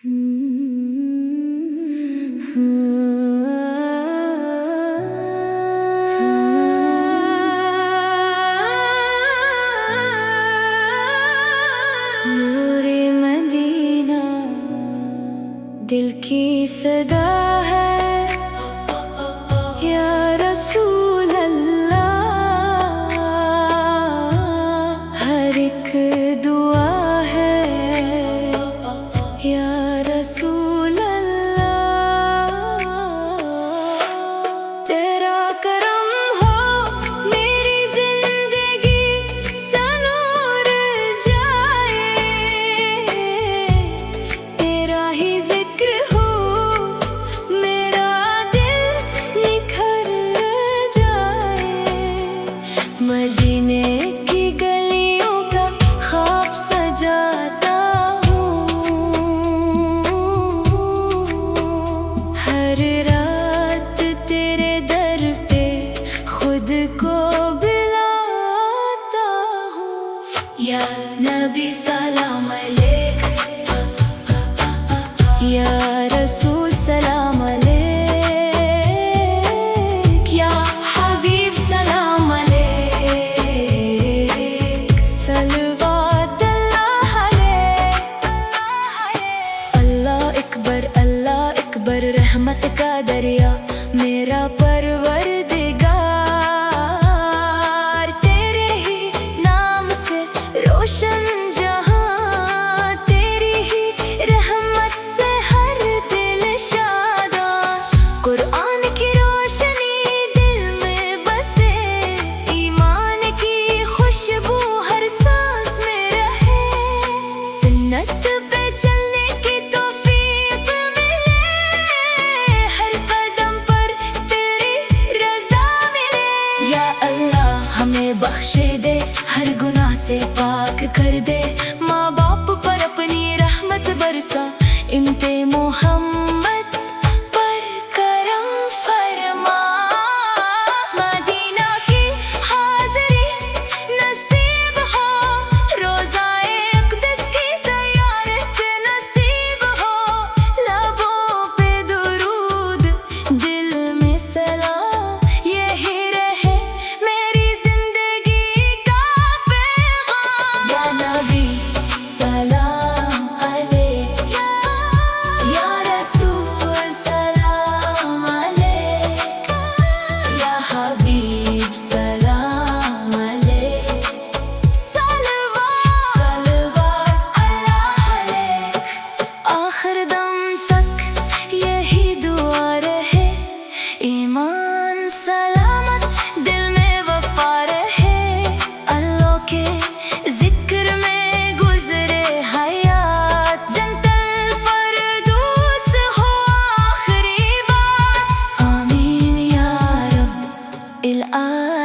نور مدینہ دل کی صدا ہے یا رسول اللہ، ہر ایک دعا ہے یا رسول اللہ، تیرا کرم ہو میری زندگی سنور جائے، تیرا ہی ذکر ہو میرا دل نکھر جائے، مدینے کی گلیوں کا خواب سجاتا ہر رات تیرے در پہ خود کو بلاتا ہوں، یا نبی سلام علیک، یا رسول سلام علیک، یا حبیب سلام علیک، صلوات اللہ علیک، اللہ اکبر رحمت کا دریا میرا پروردگار، تیرے ہی نام سے روشن جہاں، تیری ہی رحمت سے ہر دل شاداں، قرآن کی روشنی دل میں بسے، ایمان کی خوشبو ہر سانس میں رہے، سنت پہ چلنے کی توفیق ملے، ہر قدم پر تیری رضا ملے، یا اللہ ہمیں بخش دے، ہر گناہ سے پاک کر دے، ماں باپ پر اپنی رحمت برسا، امت محمد پر کرم فرما، مدینہ کی حاضری نصیب ہو، روضۂ اقدس کی زیارت نصیب ہو، لبوں پہ درود دل میں سلام، یہی رہے میری زندگی کا پیغام، یا نبی سلام علیک، یا رسول سلام علیک، یا حبیب سلام علیک، صلوات اللہ علیک، آخر دم تک یہی دعا رہے، ایمان سلامت دل میں وفا رہے، اللہ کے ذکر میں گزرے حیات، جنت الفردوس ہو آخری بات، آمین یا رب العالمین۔